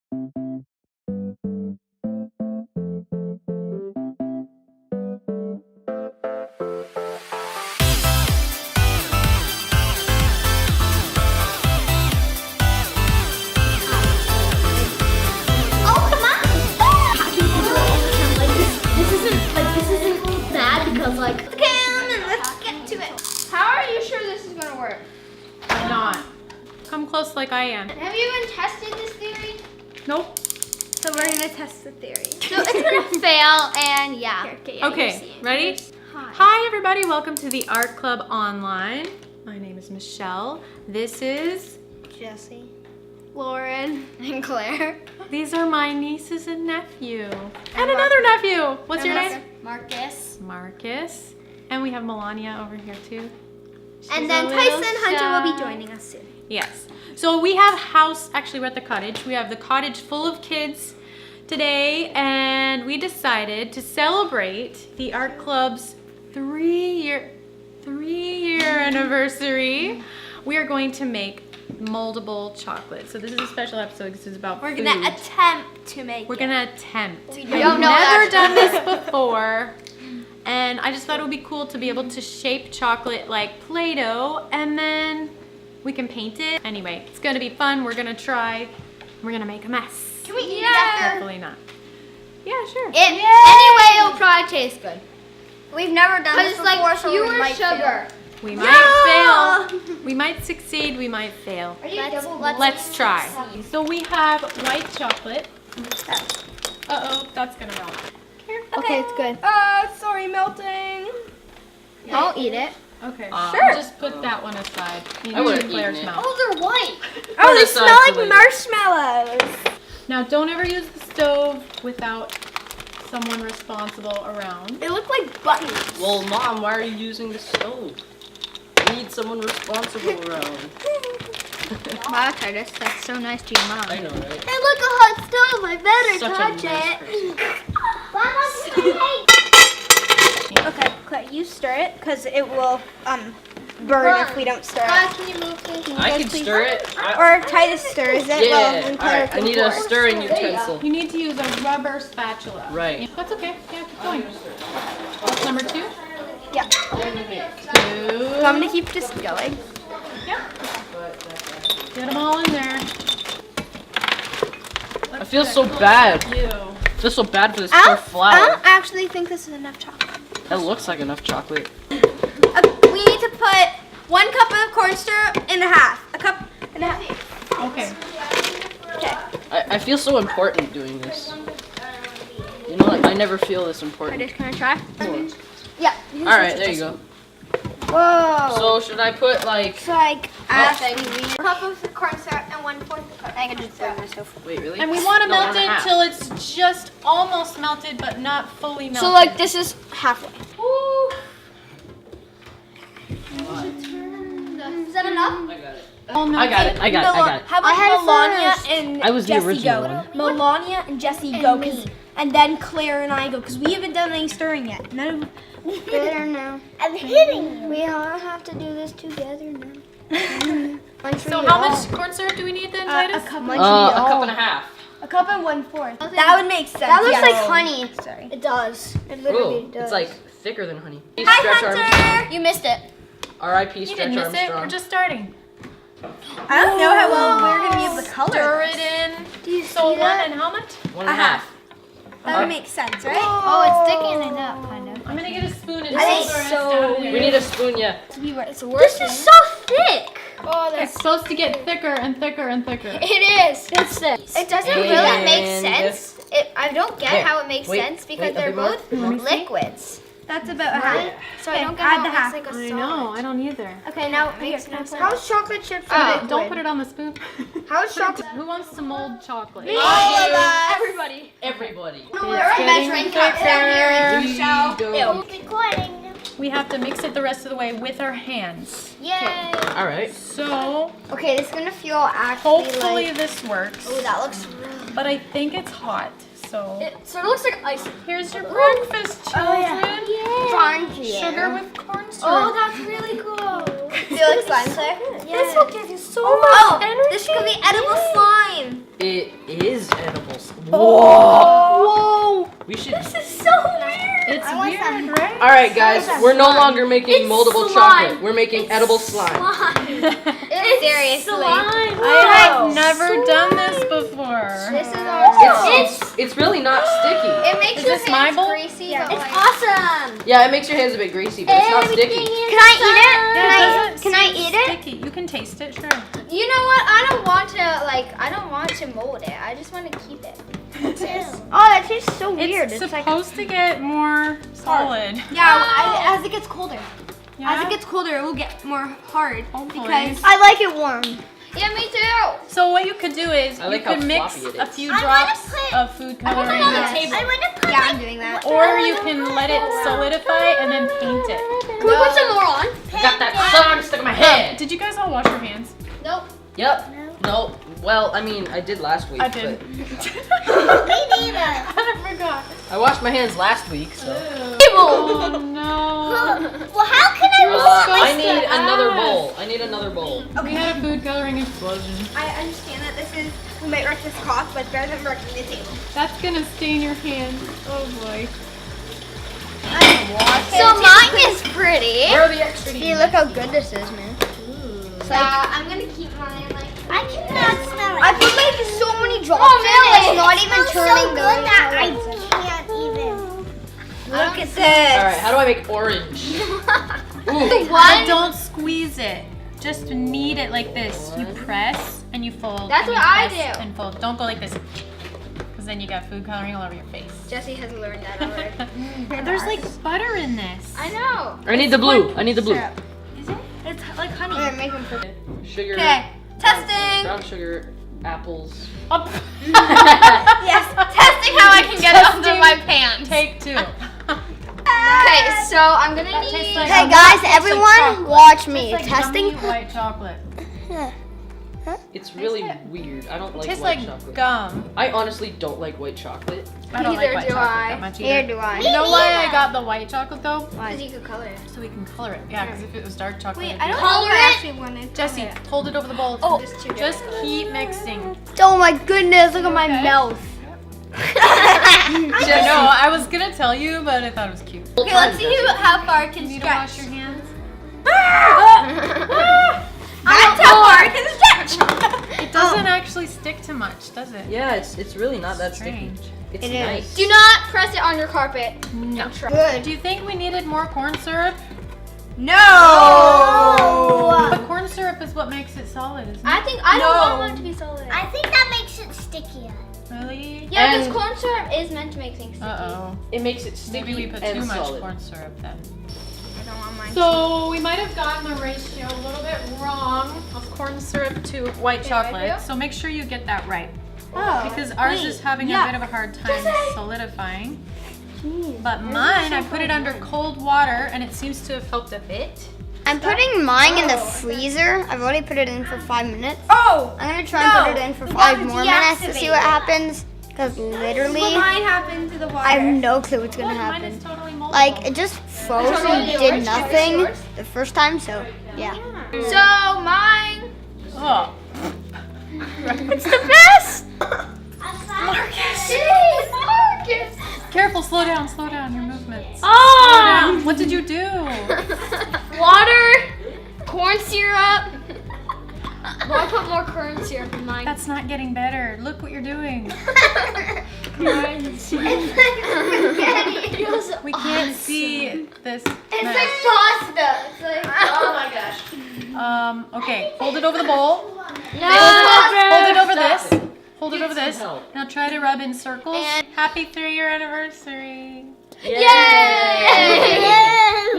Come close like I am. Have you even tested this theory? Nope. So we're gonna test the theory. So it's gonna fail, and yeah. Okay, ready? Hi everybody, welcome to the Art Club Online. My name is Michelle. This is Jesse, Lauren, and Claire. These are my nieces and nephew. And another nephew. What's your name? Marcus. Marcus. And we have Melania over here too. and then Tyson Hunter will be joining us soon. Yes. So we have actually we're at the cottage. We have the cottage full of kids today, and we decided to celebrate the art club's three-year anniversary. We are going to make moldable chocolate. So this is a special episode because it's about food. We're gonna attempt to make We're gonna attempt. We I've don't know never done this before. And I just thought it would be cool to be able to shape chocolate like Play-Doh, and then we can paint it. Anyway, it's gonna be fun. We're gonna try. We're gonna make a mess. Can we eat it after? Hopefully not. Yeah, sure. Anyway, it'll probably taste good. We've never done this It's before, like so we pure might sugar. We might fail. We might succeed. We might fail. Let's try. So we have white chocolate. Uh-oh, that's gonna melt. Okay, it's good. Sorry, melting. I'll eat it. Okay, Sure. Just put that one aside. I would've eaten Claire's it. mouth. Oh, they're white. Oh, they Put smell aside like for later. marshmallows. Now, don't ever use the stove without someone responsible around. They look like buttons. Well, Mom, why are you using the stove? We need someone responsible around. Wow, Titus, that's so nice to your mom. I know, right? They look a hot stove. I better Such a touch nice it. person. Okay, Claire, you stir it because it will burn if we don't stir it. Guys, can you move please? I can stir it. Or Titus stirs it. Yeah. Claire Alright, I can need a pour. stirring utensil. You need to use a rubber spatula. Right. That's okay. Yeah, keep going. That's number 2. Yeah. 2. So I'm gonna keep just going. Yep. Get them all in there. I feel so bad. You. I feel so bad for this I poor don't flour. actually think this is enough chocolate. That looks like enough chocolate. We need to put 1 cup of corn syrup and a half. A cup and a half. Okay. Okay. I feel so important doing this. You know, like, I never feel this important. Titus, can I try? Yeah. Alright, there you go. Whoa. So, should I put, like... It's like thank a cup of corn syrup and 1/4 cup. I can just throw myself. Wait, really? And we want to No, melt one and a it half. till it's just almost melted, but not fully melted. So like this is halfway. Ooh. Is that enough? I got it. All melted. I got it. I got it. How about Melania and I was the Jesse original go? one. Melania and Jesse go, and then Claire and I go, because we haven't done any stirring yet. None of. Better now. I'm hitting you. We all have to do this together now. So how much corn syrup do we need then, Titus? A cup. A cup and a half. A cup and 1/4. That would make sense. That looks yeah. like honey. Sorry. It does. It literally Ooh, does. it's like thicker than honey. Hi, Stretch Hunter. You missed it. R.I.P. You Stretch didn't miss it. Armstrong. We're just starting. I don't know how well we're gonna be able to color. Stir this. it in. Do you So see that? 1 and how much? 1 and a half. That would make sense, right? Oh, it's thickening it up, kind of. I'm gonna get a spoon and I think stir it so. down We there. need a spoon, yeah. It's This is so thick. Oh, It's supposed to get thicker and thicker and thicker. It is. It's this. It doesn't really make And- sense. I don't get Here, how it makes wait, sense because wait, a they're bit more. both liquids. That's about a half. So I don't get add how the it half. makes like a I solid. know. I don't either. Okay, now here. How's chocolate chips? Don't put it on the spoon. How's chocolate? Who wants to mold chocolate? All of us. Everybody. Everybody. It's getting measuring cups down here. There you go. Recording. We have to mix it the rest of the way with our hands. Yay. Alright. So Okay, this is gonna feel actually hopefully like. this works. Oh, that looks. But I think it's hot. So So it looks like ice. here's your breakfast, children. Sugar with corn syrup. Oh, that's really cool. Feel like slime, Claire? This will give you so much energy. This could be edible slime. It is edible. Whoa! We should. This is so weird. It's I want weird, some. right? All right, guys. We're no longer making It's moldable slime. chocolate. We're making edible slime. Seriously. Slime. I have never done this before. This is awesome. It's really not sticky. It makes Is your this my hands bowl? greasy. Yeah. But It's like, awesome. Yeah, it makes your hands a bit greasy, but it's not sticky. Can I eat it? Yeah, it doesn't Can I seem eat it? sticky. You can taste it, sure. you know what? I don't want to mold it. I just want to keep it. Oh, that tastes so weird. It's It's like supposed to get more solid. yeah. As it gets colder, Yeah? as it gets colder, it will get more hard. Hopefully. Because I like it warm. Yeah, me too. So what you could do is I you like how could mix floppy it a is. few I wanna drops put- of food coloring, it on the table. I want to put. Yeah, I'm doing that. or you can let it solidify and then paint it. Can we put some more on? I got that sun stuck in my head. Did you guys all wash your hands? Nope. Yep. No. Well, I mean, I did last week. I did. Me neither. I forgot. But I washed my hands last week, so. Oh no. Well, how can I I need another bowl. I need another bowl. We had a food coloring explosion. I understand that we might wreck this cloth, but it's better than wrecking the table. That's gonna stain your hands. Oh boy. So mine is pretty. Where are the extra See, look how good this is, man. I'm gonna keep mine like. I cannot smell it. I put like so many drops really? in it. It's not even turning so good. good that I can't even. Look at this. All right, how do I make orange? Ooh. But don't squeeze it. Just knead it like this. You press and you fold. That's and what you I press do. And fold. Don't go like this. Because then you got food coloring all over your face. Jesse has learned that already. There's like butter in this. I know. I need the blue. I need the blue. Is it? It's like honey. Here, make them for Sugar. Okay, testing. Brown sugar. Apples. Up. Yes, testing how I can get it under Testing. my pants. Take two. Okay, so I'm gonna That tastes need. like Hey gummy. guys, Tastes like everyone, chocolate. watch me. It's like Testing. gummy white chocolate. It's really it? weird. I don't It like tastes white like chocolate. gum. I honestly don't like white chocolate. I don't Neither like white do chocolate I. that much Here either. do I. You know why I got the white chocolate though? Because you could color it. So we can color it. Yeah, because if it was dark chocolate. Wait, it'd I be don't like- know if I actually wanted. Jesse, hold it over the bowl. Oh, Just keep mixing. Oh my goodness, look at my Okay. mouth. I know. I was gonna tell you, but I thought it was cute. Okay, let's see how far I You can need to wash stretch. your hands. That's how far I can stretch. It doesn't actually stick to much, does it? Yeah, it's really not that Strange. sticky. It's It is. nice. Do not press it on your carpet. No. Good. Do you think we needed more corn syrup? No. But corn syrup is what makes it solid, isn't it? I think I don't No. want it to be solid. I think that makes it stickier. Really? Yeah, because And- corn syrup is meant to make things sticky. Uh-oh. It makes it sticky Maybe we put and too much solid. corn syrup then. I don't want mine. So we might have gotten the ratio a little bit wrong of corn syrup to white Okay, chocolate. right here? So make sure you get that right. Oh. Because ours is having a bit of a hard time solidifying. But mine, I put it under cold water and it seems to have helped a bit. I'm putting mine in the freezer. I've already put it in for 5 minutes. Oh. I'm gonna try and put it in for 5 more minutes to see what happens. Because literally, What might happen to the water? I have no clue what's gonna Look, mine happen. is totally moldable. Like, it just froze and did nothing the first time, so yeah. So mine. Oh. It's the best! Marcus. Marcus! Careful, slow down your movements. Oh! Slow down. What did you do? Water, corn syrup. Well, I put more corn syrup in mine. That's not getting better. Look what you're doing. We can't see this. It's mess. like pasta. It's like, oh my gosh. Okay, hold it over the bowl. No! Hold it over this. Stop it. Hold it Need over some this. help. Now try to rub in circles. And- Happy 3-year anniversary. Yay!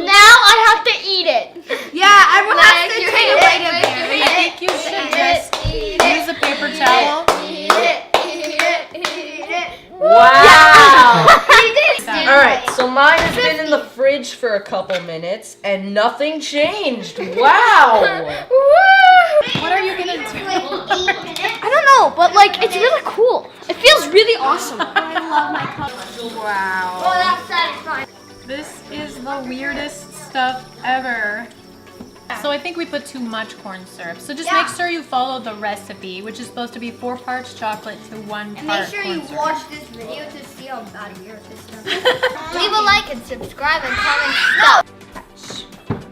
Now I have to eat it. Yeah, I will have to Like, take a you bite eat of it, it. I think you should just use a paper towel. Wow! That- All right, so mine has been in the fridge for a couple minutes and nothing changed. Wow! What are you gonna do? I don't know, but like it's really cool. It feels really awesome. Wow. Oh, that's satisfying. This is the weirdest stuff ever. So I think we put too much corn syrup. So just Yeah. make sure you follow the recipe, which is supposed to be 4 parts chocolate to 1 And part make sure corn you syrup. watch this video to see how bad your system. Leave a like and subscribe and comment stuff.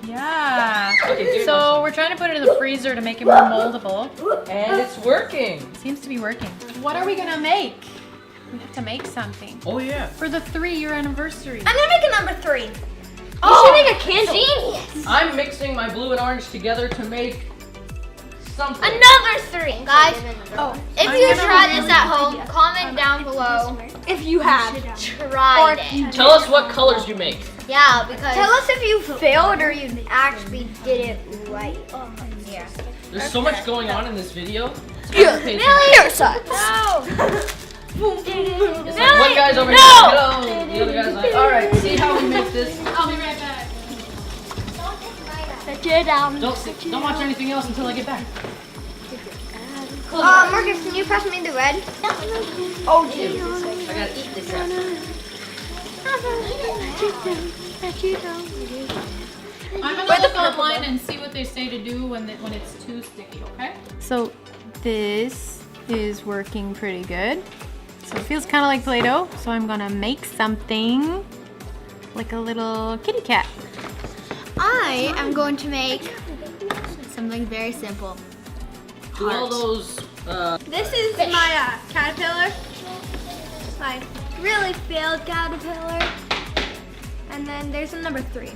Yeah. Okay, So we're trying to put it in the freezer to make it more moldable. and it's working. Seems to be working. What are we gonna make? We have to make something Oh yeah. for the 3-year anniversary. I'm gonna make a number 3. You should make a candle. I'm mixing my blue and orange together to make something. Another 3, guys. Oh. If you try this at home, comment down below. If you have. Tried it. Tell us what colors you make. Yeah, because Tell us if you failed or you actually did it right. Yeah. There's so much going on in this video. Here sucks. no. It's like one guy's over here, hello. The other guy's like, all right, see how we make this. I'll be right back. Don't watch anything else until I get back. Marcus, can you pass me the red? Oh, Jesus. I gotta eat this up. I'm gonna look online and see what they say to do when it's too sticky, okay? So this is working pretty good. So it feels kind of like Play-Doh. So I'm gonna make something like a little kitty cat. I am going to make something very simple. Do all those, This is my caterpillar. My really failed caterpillar. And then there's a number 3.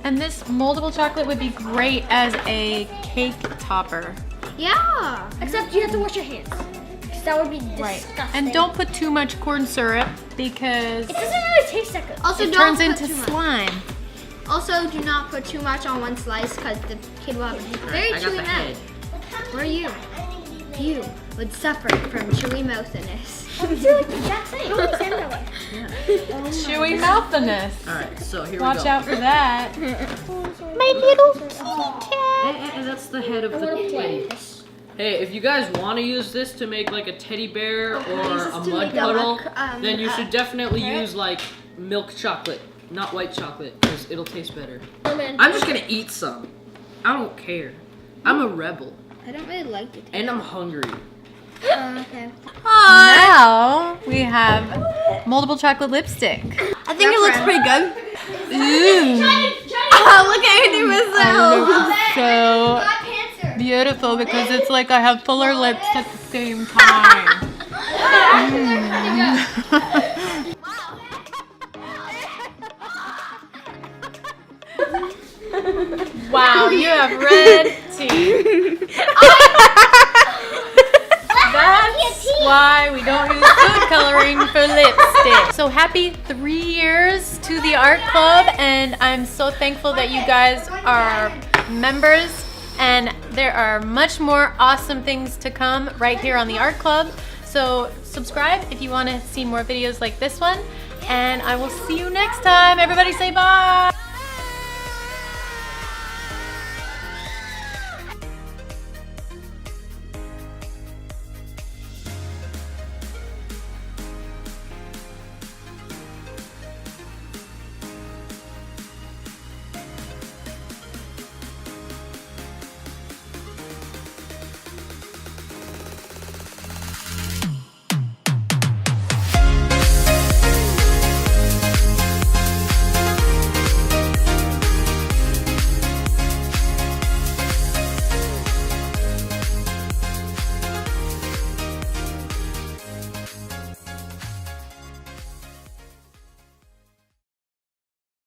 And this moldable chocolate would be great as a cake topper. Yeah. Except you have to wash your hands. 'Cause that would be disgusting. And don't put too much corn syrup because It doesn't really taste that good. Also, it don't turns put into too much. slime. Also, do not put too much on one slice because the kid will have a very I got chewy the mouth. head. Where are you? You would suffer from chewy mouthiness. Chewy mouthiness. All right, so here we Watch go. out for that. And that's the head of the plate. Hey, if you guys want to use this to make like a teddy bear or a mud puddle, then you should definitely use like milk chocolate, not white chocolate, because it'll taste better. I'm just gonna eat some. I don't care. I'm a rebel, I don't really like it. and I'm hungry. Okay. Now we have moldable chocolate lipstick. I think it looks pretty good. Ooh, Oh, look at Andy myself. so beautiful because it's like I have fuller lips at the same time. Wow, you have red teeth. That's why we don't use food coloring for lipstick. So happy 3 years to the art club, and I'm so thankful that you guys are members, and there are much more awesome things to come right here on the art club. So subscribe if you want to see more videos like this one, and I will see you next time. Everybody say bye.